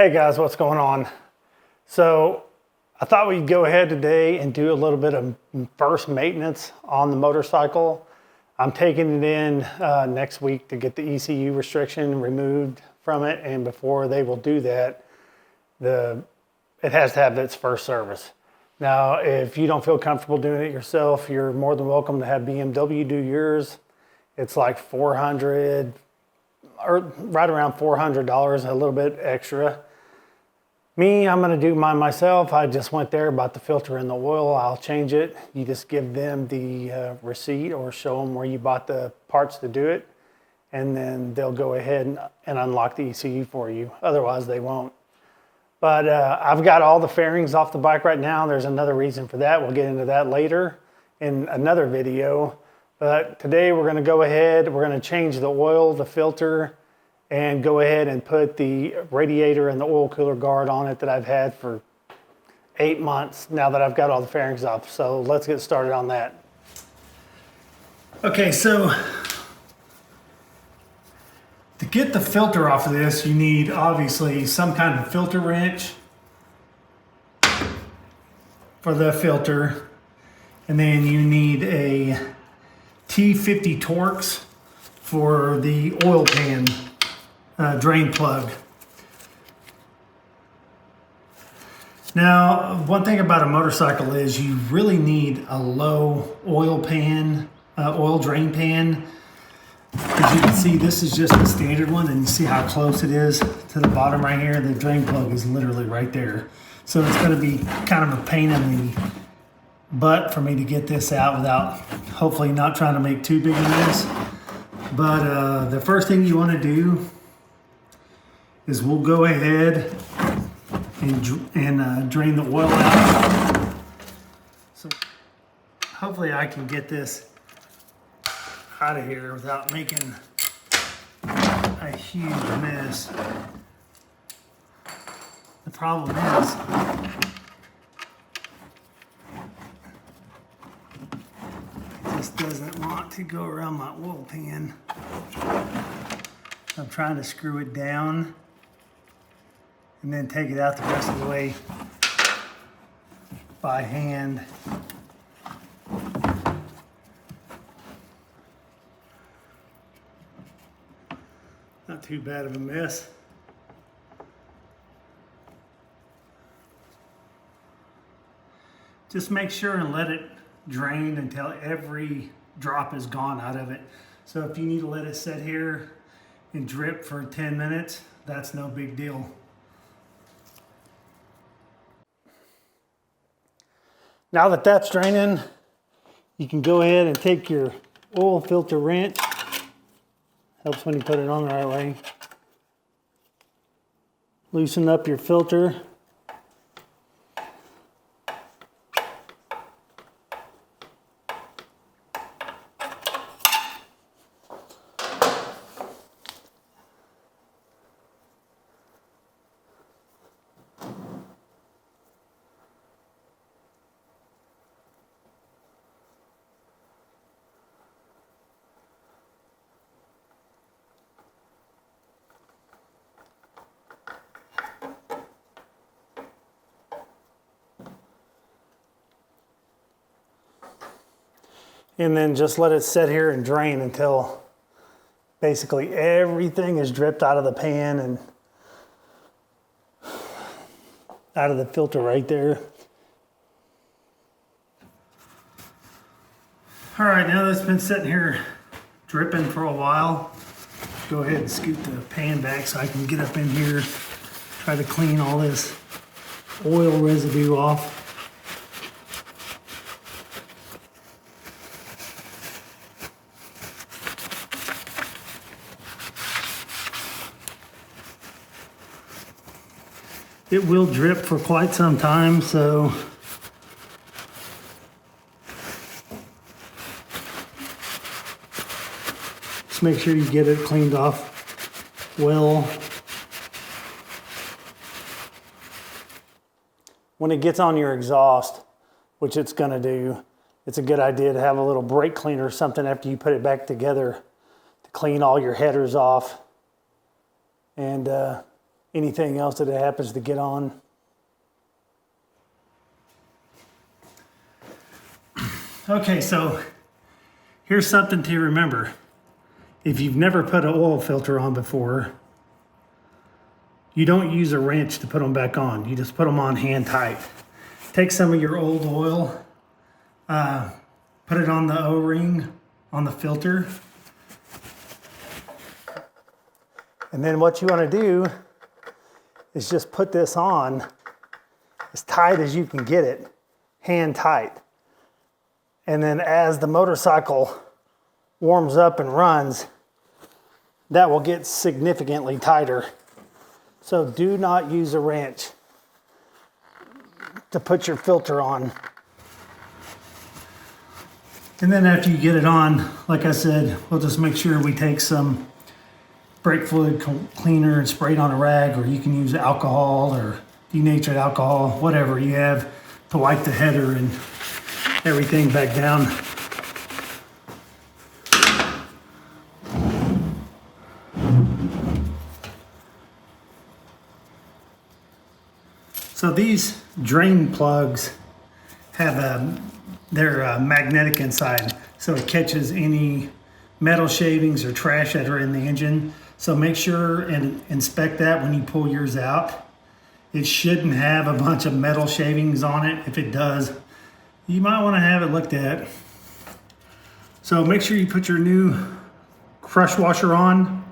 Hey guys, what's going on? So I thought we'd go ahead today and do a little bit of first maintenance on the motorcycle. I'm taking it in next week to get the ECU restriction removed from it, and before they will do that, it has to have its first service. Now, if you don't feel comfortable doing it yourself, you're more than welcome to have BMW do yours. It's like $400 or right around $400, a little bit extra. Me, I'm gonna do mine myself. I just went there, bought the filter and the oil. I'll change it. You just give them the receipt or show them where you bought the parts to do it, and then they'll go ahead and unlock the ECU for you. Otherwise, they won't. But I've got all the fairings off the bike right now. There's another reason for that. We'll get into that later in another video. But today we're gonna go ahead, we're gonna change the oil, the filter, and go ahead and put the radiator and the oil cooler guard on it that I've had for 8 months now that I've got all the fairings off. So let's get started on that. Okay, so to get the filter off of this, you need obviously some kind of filter wrench for the filter. And then you need a T50 Torx for the oil pan drain plug. Now, one thing about a motorcycle is you really need a low oil pan, oil drain pan. As you can see, this is just a standard one, and you see how close it is to the bottom right here. The drain plug is literally right there. So it's going to be kind of a pain in the butt for me to get this out without hopefully not trying to make too big a mess. But the first thing you want to do is we'll go ahead and drain the oil out. So hopefully I can get this out of here without making a huge mess. The problem is this doesn't want to go around my oil pan. I'm trying to screw it down and then take it out the rest of the way by hand. Not too bad of a mess. Just make sure and let it drain until every drop is gone out of it. So if you need to let it sit here and drip for 10 minutes, that's no big deal. Now that that's draining, you can go ahead and take your oil filter wrench. Helps when you put it on the right way. Loosen up your filter. And then just let it sit here and drain until basically everything is dripped out of the pan and out of the filter right there. All right, now that it's been sitting here dripping for a while, go ahead and scoot the pan back so I can get up in here, try to clean all this oil residue off. It will drip for quite some time, so just make sure you get it cleaned off well. When it gets on your exhaust, which it's gonna do, it's a good idea to have a little brake cleaner or something after you put it back together to clean all your headers off. And anything else that it happens to get on. Okay, so here's something to remember. If you've never put an oil filter on before, you don't use a wrench to put them back on. You just put them on hand tight. Take some of your old oil, put it on the O-ring on the filter. And then what you want to do is just put this on as tight as you can get it, hand tight. And then as the motorcycle warms up and runs, that will get significantly tighter. So do not use a wrench to put your filter on. And then after you get it on, like I said, we'll just make sure we take some brake fluid cleaner and spray it on a rag, or you can use alcohol or denatured alcohol, whatever you have, to wipe the header and everything back down. So these drain plugs have they're magnetic inside, so it catches any metal shavings or trash that are in the engine. So make sure and inspect that when you pull yours out. It shouldn't have a bunch of metal shavings on it. If it does, you might want to have it looked at. So make sure you put your new crush washer on.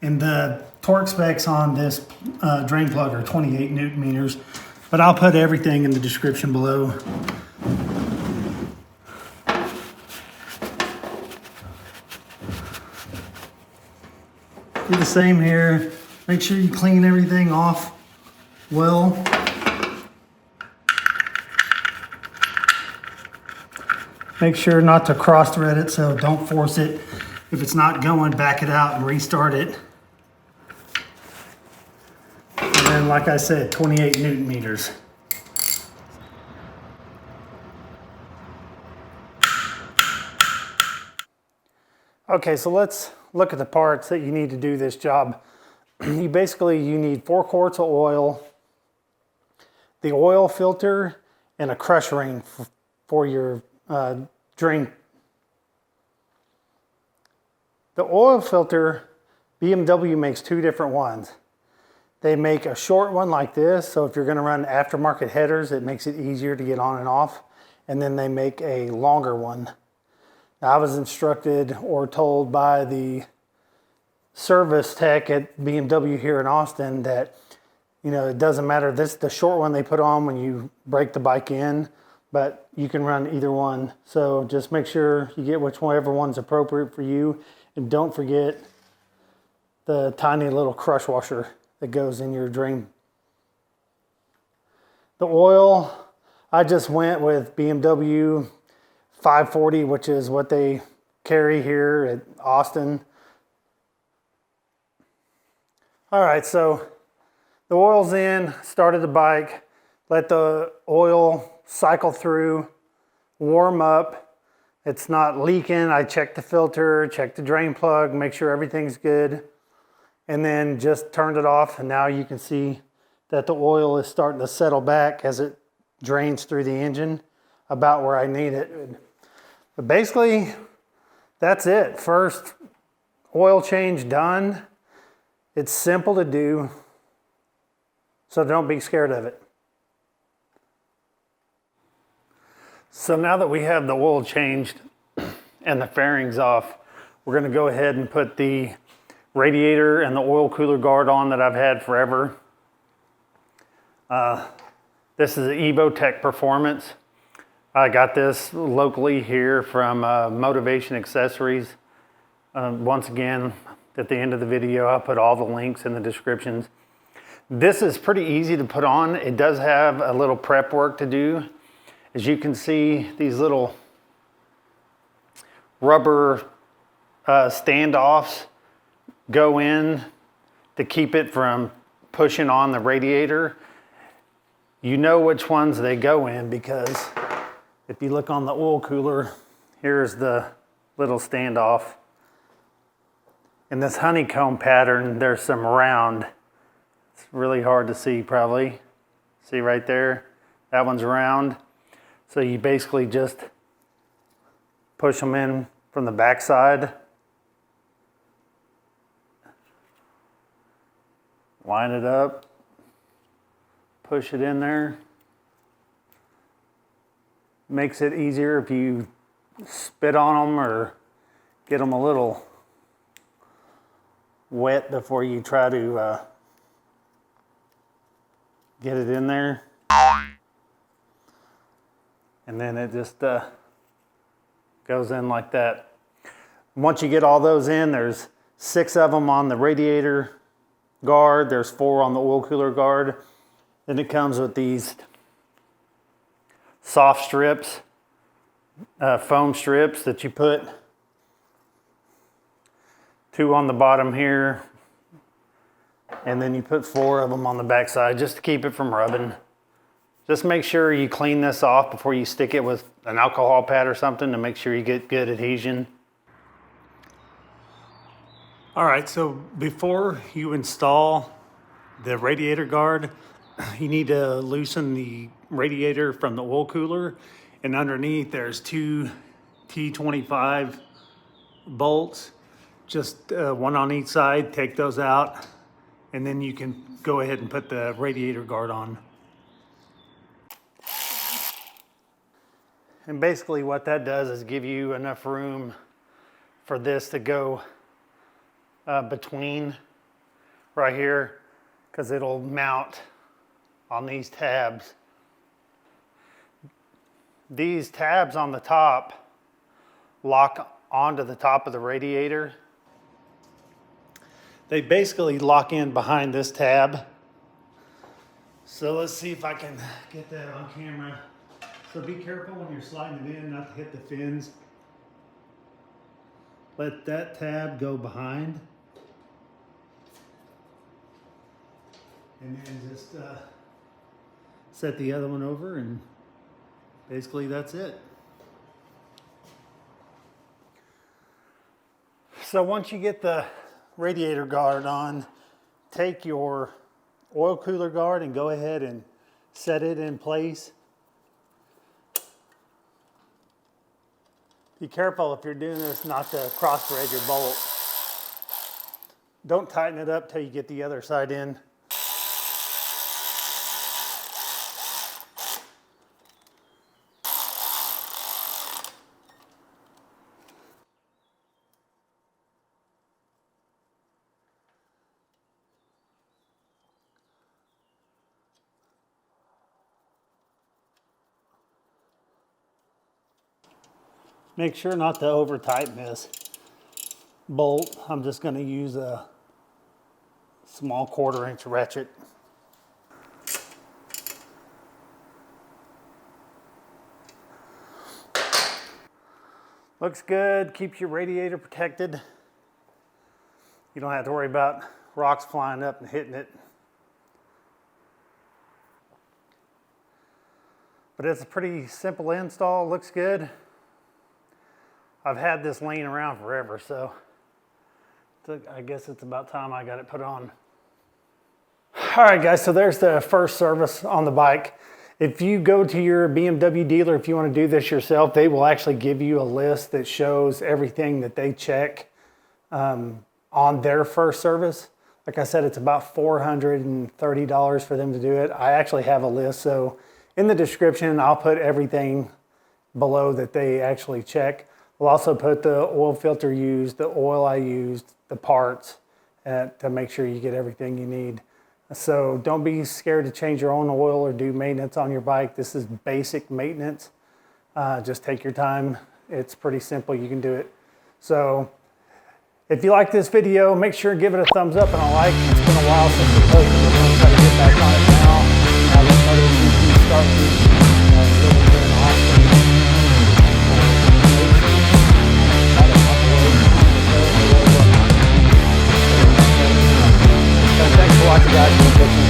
And the torque specs on this drain plug are 28 Newton meters, but I'll put everything in the description below. Do the same here. Make sure you clean everything off well. Make sure not to cross thread it, so don't force it. If it's not going, back it out and restart it. And then, like I said, 28 Newton meters. Okay, so let's look at the parts that you need to do this job. You need 4 quarts of oil, the oil filter, and a crush ring for your drain. The oil filter, BMW makes 2 different ones. They make a short one like this, so if you're going to run aftermarket headers, it makes it easier to get on and off. And then they make a longer one. Now, I was instructed or told by the service tech at BMW here in Austin that, you know, it doesn't matter. This is the short one they put on when you break the bike in, but you can run either one. So just make sure you get whichever one's appropriate for you. And don't forget the tiny little crush washer that goes in your drain. The oil, I just went with BMW 540, which is what they carry here at Austin. All right, so the oil's in, started the bike, let the oil cycle through, warm up. It's not leaking. I checked the filter, checked the drain plug, make sure everything's good, and then just turned it off. And now you can see that the oil is starting to settle back as it drains through the engine about where I need it. But basically, that's it. First oil change done. It's simple to do, so don't be scared of it. So now that we have the oil changed and the fairings off, we're going to go ahead and put the radiator and the oil cooler guard on that I've had forever. This is an Evotech Performance. I got this locally here from Motivation Accessories. Once again, at the end of the video, I'll put all the links in the descriptions. This is pretty easy to put on. It does have a little prep work to do. As you can see, these little rubber standoffs go in to keep it from pushing on the radiator. You know which ones they go in because if you look on the oil cooler, here's the little standoff. In this honeycomb pattern, there's some round. It's really hard to see probably. See right there? That one's round. So you basically just push them in from the back side. Line it up. Push it in there. Makes it easier if you spit on them or get them a little wet before you try to get it in there. And then it just goes in like that. Once you get all those in, there's 6 of them on the radiator guard. There's 4 on the oil cooler guard. Then it comes with these soft strips, foam strips that you put 2 on the bottom here, and then you put 4 of them on the back side just to keep it from rubbing. Just make sure you clean this off before you stick it with an alcohol pad or something to make sure you get good adhesion. All right, so before you install the radiator guard, you need to loosen the radiator from the oil cooler, and underneath there's 2 T25 bolts, just one on each side. Take those out, and then you can go ahead and put the radiator guard on. And basically what that does is give you enough room for this to go between right here, because it'll mount on these tabs. These tabs on the top lock onto the top of the radiator. They basically lock in behind this tab. So let's see if I can get that on camera. So be careful when you're sliding it in not to hit the fins. Let that tab go behind. And then just set the other one over, and basically that's it. So once you get the radiator guard on, take your oil cooler guard and go ahead and set it in place. Be careful if you're doing this not to cross thread your bolt. Don't tighten it up till you get the other side in. Make sure not to over tighten this bolt. I'm just going to use a small 1/4 inch ratchet. Looks good, keeps your radiator protected. You don't have to worry about rocks flying up and hitting it. But it's a pretty simple install, looks good. I've had this laying around forever, so I guess it's about time I got it put on. All right, guys, so there's the first service on the bike. If you go to your BMW dealer, if you want to do this yourself, they will actually give you a list that shows everything that they check on their first service. Like I said, it's about $430 for them to do it. I actually have a list, so in the description, I'll put everything below that they actually check. We'll also put the oil filter used, the oil I used, the parts, to make sure you get everything you need. So don't be scared to change your own oil or do maintenance on your bike. This is basic maintenance. Just take your time. It's pretty simple. You can do it. So if you like this video, make sure to give it a thumbs up and a like. It's been a while since we posted. We're going to try to get back on it now. Now that another YouTube starts living here in the hospital. Thanks for watching, guys.